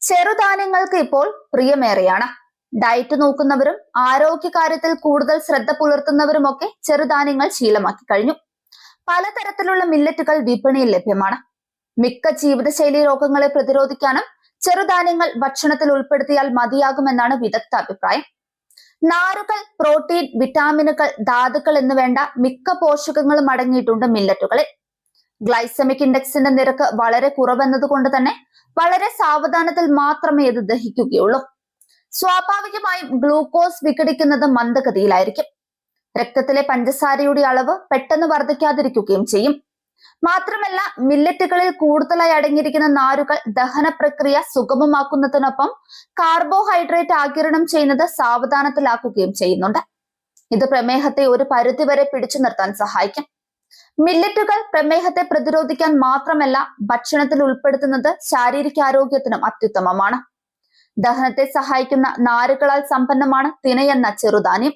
ചെറുധാന്യങ്ങൾക്ക് ഇപ്പോൾ പ്രിയമേറെയാണ്. ഡയറ്റ് നോക്കുന്നവരും ആരോഗ്യകാര്യത്തിൽ കൂടുതൽ ശ്രദ്ധ പുലർത്തുന്നവരുമൊക്കെ ചെറുധാന്യങ്ങൾ ശീലമാക്കി കഴിഞ്ഞു. പലതരത്തിലുള്ള മില്ലറ്റുകൾ വിപണിയിൽ ലഭ്യമാണ്. മിക്ക ജീവിതശൈലി രോഗങ്ങളെ പ്രതിരോധിക്കാനും ചെറുധാന്യങ്ങൾ ഭക്ഷണത്തിൽ ഉൾപ്പെടുത്തിയാൽ മതിയാകുമെന്നാണ് വിദഗ്ധ അഭിപ്രായം. നാരുകൾ, പ്രോട്ടീൻ, വിറ്റാമിനുകൾ, ധാതുക്കൾ എന്നുവേണ്ട മിക്ക പോഷകങ്ങളും അടങ്ങിയിട്ടുണ്ട് മില്ലറ്റുകളിൽ. ഗ്ലൈസമിക് ഇൻഡെക്സിന്റെ നിരക്ക് വളരെ കുറവെന്നതുകൊണ്ട് തന്നെ വളരെ സാവധാനത്തിൽ മാത്രമേ ഇത് ദഹിക്കുകയുള്ളൂ. സ്വാഭാവികമായും ഗ്ലൂക്കോസ് വിഘടിക്കുന്നത് മന്ദഗതിയിലായിരിക്കും. രക്തത്തിലെ പഞ്ചസാരയുടെ അളവ് പെട്ടെന്ന് വർദ്ധിക്കാതിരിക്കുകയും ചെയ്യും. മാത്രമല്ല, മില്ലറ്റുകളിൽ കൂടുതലായി അടങ്ങിയിരിക്കുന്ന നാരുകൾ ദഹന പ്രക്രിയ സുഗമമാക്കുന്നതിനൊപ്പം കാർബോഹൈഡ്രേറ്റ് ആഗിരണം ചെയ്യുന്നത് സാവധാനത്തിലാക്കുകയും ചെയ്യുന്നുണ്ട്. ഇത് പ്രമേഹത്തെ ഒരു പരിധിവരെ പിടിച്ചു നിർത്താൻ സഹായിക്കും. മില്ലറ്റുകൾ പ്രമേഹത്തെ പ്രതിരോധിക്കാൻ മാത്രമല്ല, ഭക്ഷണത്തിൽ ഉൾപ്പെടുത്തുന്നത് ശാരീരികാരോഗ്യത്തിനും അത്യുത്തമമാണ്. ദഹനത്തെ സഹായിക്കുന്ന നാരുകളാൽ സമ്പന്നമാണ് തിനയെന്ന ചെറുധാന്യം.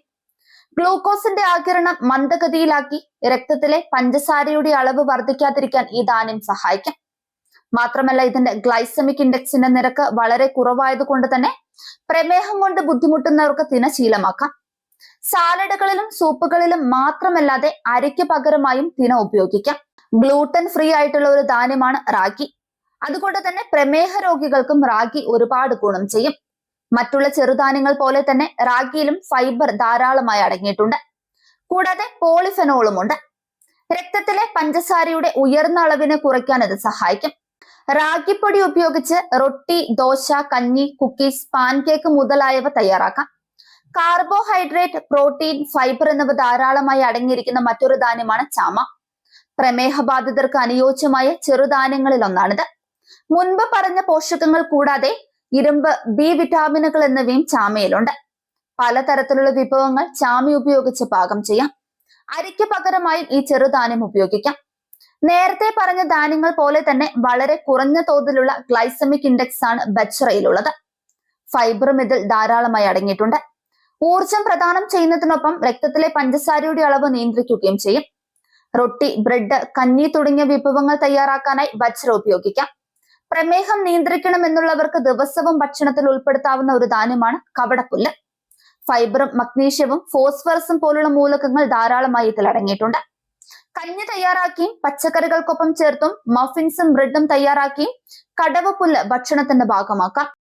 ഗ്ലൂക്കോസിന്റെ ആഗിരണം മന്ദഗതിയിലാക്കി രക്തത്തിലെ പഞ്ചസാരയുടെ അളവ് വർദ്ധിക്കാതിരിക്കാൻ ഈ ധാന്യം സഹായിക്കും. മാത്രമല്ല, ഇതിന്റെ ഗ്ലൈസമിക് ഇൻഡെക്സിന്റെ നിരക്ക് വളരെ കുറവായതുകൊണ്ട് തന്നെ പ്രമേഹം കൊണ്ട് ബുദ്ധിമുട്ടുന്നവർക്ക് തിന ശീലമാക്കാം. സാലഡുകളിലും സൂപ്പുകളിലും മാത്രമല്ലാതെ അരിക്ക് പകരമായും തിന ഉപയോഗിക്കാം. ഗ്ലൂട്ടൻ ഫ്രീ ആയിട്ടുള്ള ഒരു ധാന്യമാണ് റാഗി. അതുകൊണ്ട് തന്നെ പ്രമേഹ രോഗികൾക്കും റാഗി ഒരുപാട് ഗുണം ചെയ്യും. മറ്റുള്ള ചെറുധാന്യങ്ങൾ പോലെ തന്നെ റാഗിയിലും ഫൈബർ ധാരാളമായി അടങ്ങിയിട്ടുണ്ട്. കൂടാതെ പോളിഫെനോളും ഉണ്ട്. രക്തത്തിലെ പഞ്ചസാരയുടെ ഉയർന്ന അളവിനെ കുറയ്ക്കാൻ ഇത് സഹായിക്കും. റാഗിപ്പൊടി ഉപയോഗിച്ച് റൊട്ടി, ദോശ, കഞ്ഞി, കുക്കീസ്, പാൻകേക്ക് മുതലായവ തയ്യാറാക്കാം. കാർബോഹൈഡ്രേറ്റ്, പ്രോട്ടീൻ, ഫൈബർ എന്നിവ ധാരാളമായി അടങ്ങിയിരിക്കുന്ന മറ്റൊരു ധാന്യമാണ് ചാമ. പ്രമേഹബാധിതർക്ക് അനുയോജ്യമായ ചെറുധാന്യങ്ങളിൽ ഒന്നാണിത്. മുൻപ് പറഞ്ഞ പോഷകങ്ങൾ കൂടാതെ ഇരുമ്പ്, ബി വിറ്റാമിനുകൾ എന്നിവയും ചാമയിലുണ്ട്. പലതരത്തിലുള്ള വിഭവങ്ങൾ ചാമ ഉപയോഗിച്ച് പാകം ചെയ്യാം. അരിക്ക് പകരമായും ഈ ചെറുധാന്യം ഉപയോഗിക്കാം. നേരത്തെ പറഞ്ഞ ധാന്യങ്ങൾ പോലെ തന്നെ വളരെ കുറഞ്ഞ തോതിലുള്ള ഗ്ലൈസമിക് ഇൻഡെക്സ് ആണ് ബജ്റയിലുള്ളത്. ഫൈബറും ഇതിൽ ധാരാളമായി അടങ്ങിയിട്ടുണ്ട്. ഊർജം പ്രദാനം ചെയ്യുന്നതിനൊപ്പം രക്തത്തിലെ പഞ്ചസാരയുടെ അളവ് നിയന്ത്രിക്കുകയും ചെയ്യും. റൊട്ടി, ബ്രെഡ്, കഞ്ഞി തുടങ്ങിയ വിഭവങ്ങൾ തയ്യാറാക്കാനായി ബജ്റ ഉപയോഗിക്കാം. പ്രമേഹം നിയന്ത്രിക്കണമെന്നുള്ളവർക്ക് ദിവസവും ഭക്ഷണത്തിൽ ഉൾപ്പെടുത്താവുന്ന ഒരു ധാന്യമാണ് കവടപ്പുല്ല്. ഫൈബറും മഗ്നീഷ്യവും ഫോസ്ഫറസും പോലുള്ള മൂലകങ്ങൾ ധാരാളമായി ഇതിൽ അടങ്ങിയിട്ടുണ്ട്. കഞ്ഞി തയ്യാറാക്കിയും പച്ചക്കറികൾക്കൊപ്പം ചേർത്തും മഫിൻസും ബ്രെഡും തയ്യാറാക്കിയും കടവപ്പുല്ല് ഭക്ഷണത്തിന്റെ ഭാഗമാക്കാം.